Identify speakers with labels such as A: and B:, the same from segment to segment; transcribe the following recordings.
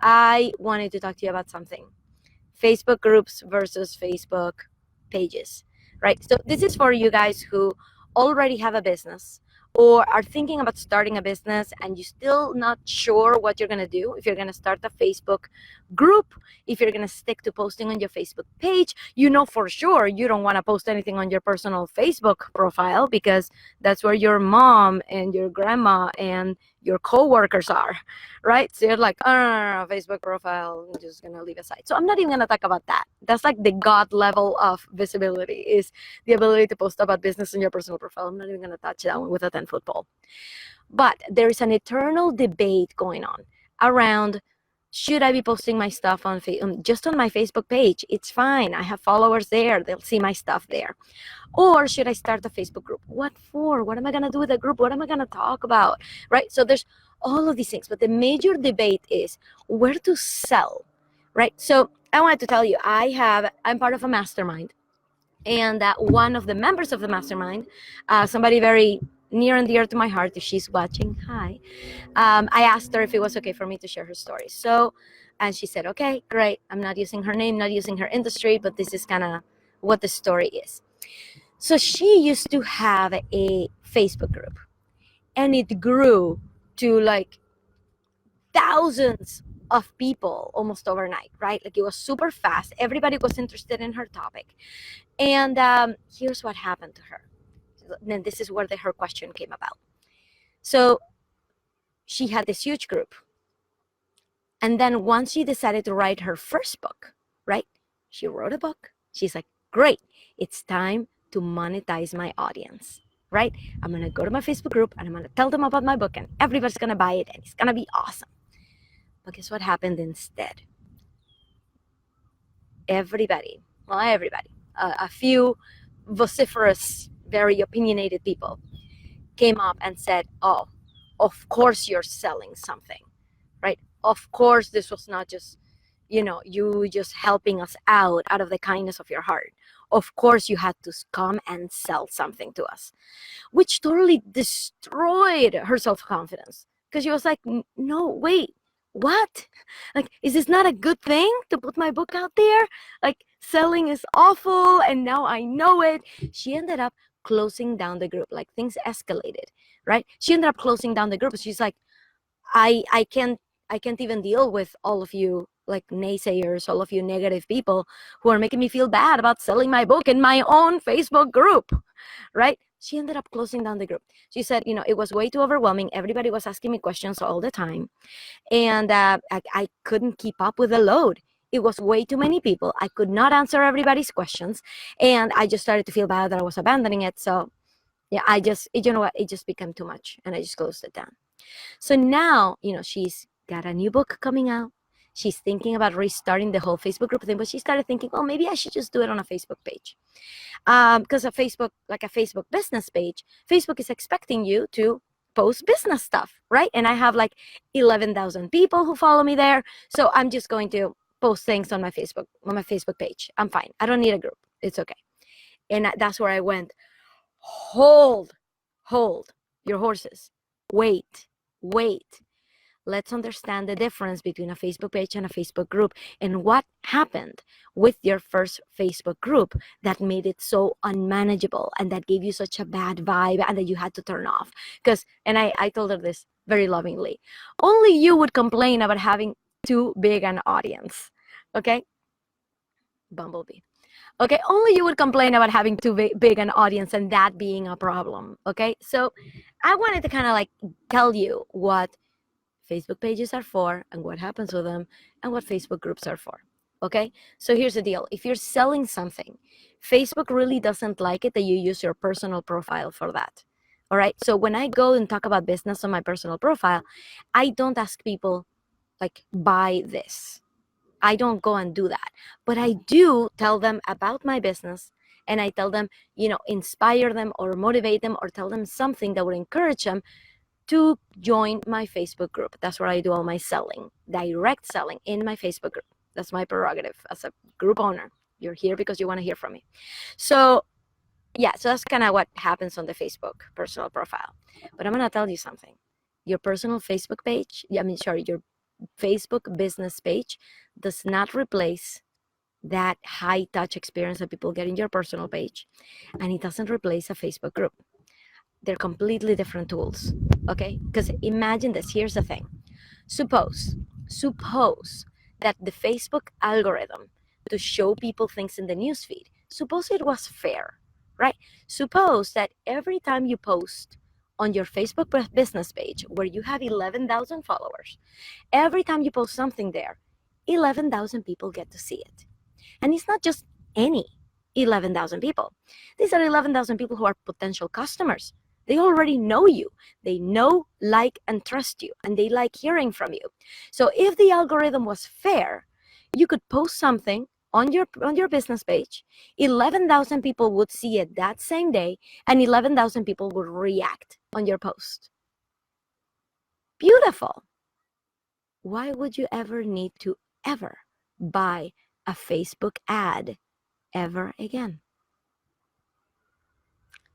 A: I wanted to talk to you about something. Facebook groups versus Facebook pages, right? So this is for you guys who already have a business or are thinking about starting a business and you're still not sure what you're going to do. If you're going to start a Facebook group, if you're going to stick to posting on your Facebook page, you know for sure you don't want to post anything on your personal Facebook profile because that's where your mom and your grandma and your coworkers are, right? So you're like, oh, no, Facebook profile, I'm just gonna leave aside. So I'm not even gonna talk about that. That's like the God level of visibility, is the ability to post about business in your personal profile. I'm not even gonna touch that one with a 10-foot pole. But there is an eternal debate going on around, should I be posting my stuff on just on my Facebook page? It's fine. I have followers there. They'll see my stuff there. Or should I start a Facebook group? What for? What am I going to do with a group? What am I going to talk about? Right? So there's all of these things. But the major debate is where to sell, right? So I wanted to tell you, I'm part of a mastermind. And one of the members of the mastermind, somebody very near and dear to my heart, if she's watching, hi, I asked her if it was okay for me to share her story. So, and she said, okay, great. I'm not using her name, not using her industry, but this is kind of what the story is. So she used to have a Facebook group, and it grew to like thousands of people almost overnight, right? Like it was super fast. Everybody was interested in her topic. And here's what happened to her. Then this is where her question came about. So she had this huge group. And then once she decided to write her first book, right? She wrote a book. She's like, great, it's time to monetize my audience, right? I'm going to go to my Facebook group and I'm going to tell them about my book and everybody's going to buy it and it's going to be awesome. But guess what happened instead? Everybody, well, not everybody, a few vociferous, very opinionated people came up and said, oh, of course you're selling something, right? Of course this was not just, you just helping us out of the kindness of your heart. Of course you had to come and sell something to us, which totally destroyed her self-confidence, because she was like, no, wait, what? Like, is this not a good thing to put my book out there? Like, selling is awful and now I know it. She ended up closing down the group. Like, things escalated, right? She ended up closing down the group. She's like, I can't even deal with all of you like naysayers, all of you negative people who are making me feel bad about selling my book in my own Facebook group, right? She ended up closing down the group. She said, it was way too overwhelming. Everybody was asking me questions all the time. And I couldn't keep up with the load. It was way too many people. I could not answer everybody's questions. And I just started to feel bad that I was abandoning it. So yeah, you know what? It just became too much and I just closed it down. So now, she's got a new book coming out. She's thinking about restarting the whole Facebook group thing, but she started thinking, well, maybe I should just do it on a Facebook page. Because a Facebook business page, Facebook is expecting you to post business stuff, right? And I have like 11,000 people who follow me there. So I'm just going to post things on my Facebook page. I'm fine. I don't need a group. It's okay. And that's where I went, hold your horses. Wait. Let's understand the difference between a Facebook page and a Facebook group, and what happened with your first Facebook group that made it so unmanageable and that gave you such a bad vibe and that you had to turn off. And I told her this very lovingly, only you would complain about having too big an audience, okay? Bumblebee. Okay, only you would complain about having too big an audience and that being a problem, okay? So I wanted to kind of like tell you what Facebook pages are for and what happens with them and what Facebook groups are for, okay? So here's the deal. If you're selling something, Facebook really doesn't like it that you use your personal profile for that, all right? So when I go and talk about business on my personal profile, I don't ask people like, buy this. I don't go and do that, but I do tell them about my business, and I tell them, inspire them or motivate them or tell them something that would encourage them to join my Facebook group. That's where I do all my selling, direct selling in my Facebook group. That's my prerogative as a group owner. You're here because you want to hear from me. So yeah, so that's kind of what happens on the Facebook personal profile. But I'm going to tell you something. Your personal Facebook page, your Facebook business page does not replace that high touch experience that people get in your personal page, and it doesn't replace a Facebook group. They're completely different tools, okay? Because imagine this, here's the thing. Suppose that the Facebook algorithm to show people things in the newsfeed, suppose it was fair, right? Suppose that every time you post on your Facebook business page where you have 11,000 followers, every time you post something there, 11,000 people get to see it. And it's not just any 11,000 people. These are 11,000 people who are potential customers. They already know you. They know, like, and trust you, and they like hearing from you. So if the algorithm was fair, you could post something on your business page, 11,000 people would see it that same day, and 11,000 people would react on your post. Beautiful. Why would you ever need to ever buy a Facebook ad ever again?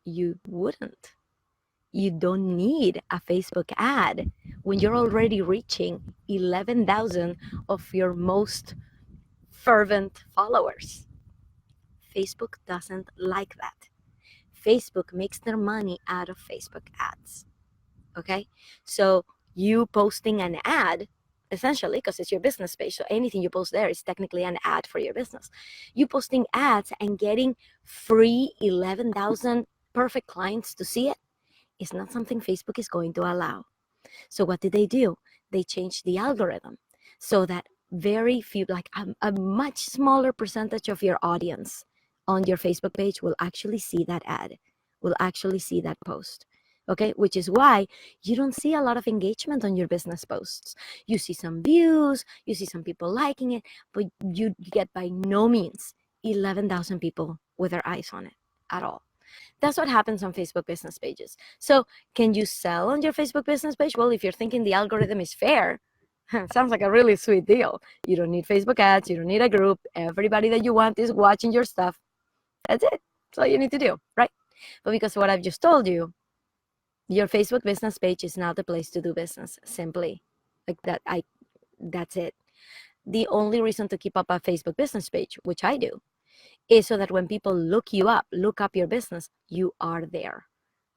A: You wouldn't. You don't need a Facebook ad when you're already reaching 11,000 of your most fervent followers. Facebook doesn't like that. Facebook makes their money out of Facebook ads. Okay? So you posting an ad, essentially, because it's your business page, so anything you post there is technically an ad for your business. You posting ads and getting free 11,000 perfect clients to see it is not something Facebook is going to allow. So what did they do? They changed the algorithm so that very few, like a much smaller percentage of your audience on your Facebook page will actually see that ad, will actually see that post. Okay, which is why you don't see a lot of engagement on your business posts. You see some views, you see some people liking it, but you get by no means 11,000 people with their eyes on it at all. That's what happens on Facebook business pages. So can you sell on your Facebook business page? Well, if you're thinking the algorithm is fair, sounds like a really sweet deal. You don't need Facebook ads. You don't need a group. Everybody that you want is watching your stuff. That's it. That's all you need to do, right? But because of what I've just told you, your Facebook business page is not the place to do business. Simply like that. That's it. The only reason to keep up a Facebook business page, which I do, is so that when people look you up, look up your business, you are there.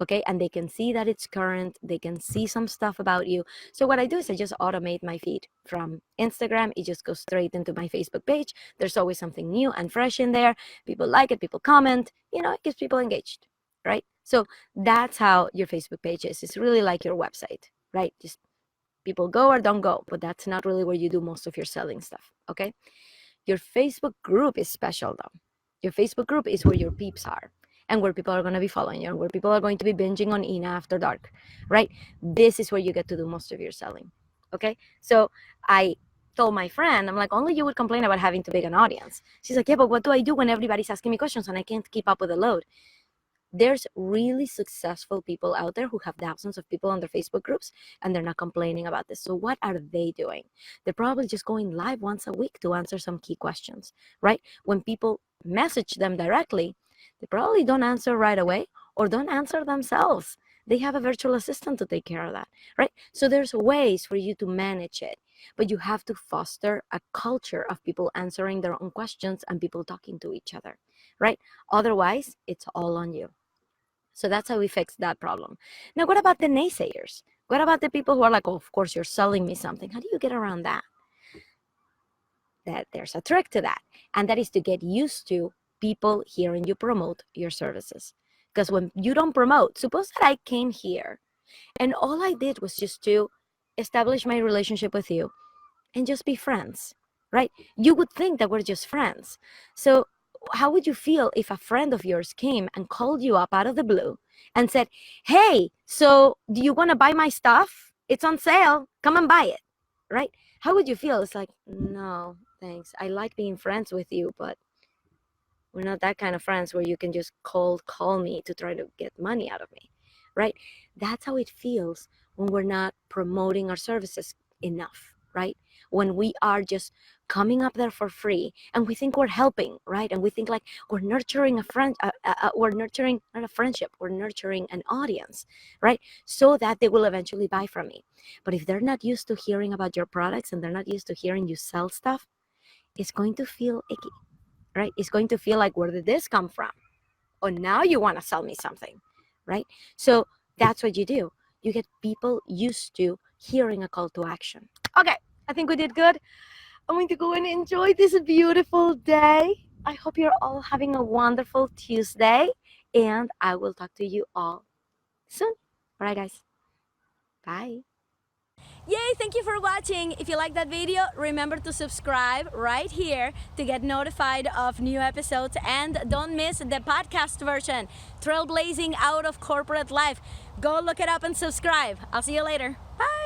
A: Okay, and they can see that it's current, they can see some stuff about you. So what I do is I just automate my feed from Instagram. It just goes straight into my Facebook page. There's always something new and fresh in there. People like it, people comment, it gets people engaged, right? So that's how your Facebook page is. It's really like your website, right? Just people go or don't go, but that's not really where you do most of your selling stuff. Okay, your Facebook group is special though. Your Facebook group is where your peeps are and where people are going to be following you and where people are going to be binging on Ina after dark, right? This is where you get to do most of your selling, okay? So I told my friend, I'm like, only you would complain about having too big an audience. She's like, yeah, but what do I do when everybody's asking me questions and I can't keep up with the load? There's really successful people out there who have thousands of people on their Facebook groups and they're not complaining about this. So what are they doing? They're probably just going live once a week to answer some key questions, right? When people message them directly, they probably don't answer right away or don't answer themselves. They have a virtual assistant to take care of that, right? So there's ways for you to manage it, but you have to foster a culture of people answering their own questions and people talking to each other, right? Otherwise, it's all on you. So that's how we fix that problem. Now, what about the naysayers? What about the people who are like, oh, of course, you're selling me something. How do you get around that? That there's a trick to that. And that is to get used to people hearing you promote your services. Because when you don't promote, suppose that I came here and all I did was just to establish my relationship with you and just be friends, right? You would think that we're just friends. So how would you feel if a friend of yours came and called you up out of the blue and said, hey, so do you want to buy my stuff? It's on sale. Come and buy it, right? How would you feel? It's like, no, thanks. I like being friends with you, but we're not that kind of friends where you can just call me to try to get money out of me, right? That's how it feels when we're not promoting our services enough, right? when we are just coming up there for free and we think we're helping, right? And we think like we're nurturing a friend, we're nurturing not a friendship, we're nurturing an audience, right? So that they will eventually buy from me. But if they're not used to hearing about your products and they're not used to hearing you sell stuff, it's going to feel icky, right? It's going to feel like, where did this come from? Oh, now you want to sell me something, right? So that's what you do. You get people used to hearing a call to action. Okay, I think we did good. I'm going to go and enjoy this beautiful day. I hope you're all having a wonderful Tuesday, and I will talk to you all soon. All right, guys. Bye. Yay, thank you for watching. If you like that video, remember to subscribe right here to get notified of new episodes, and don't miss the podcast version, Trailblazing Out of Corporate Life. Go look it up and subscribe. I'll see you later. Bye.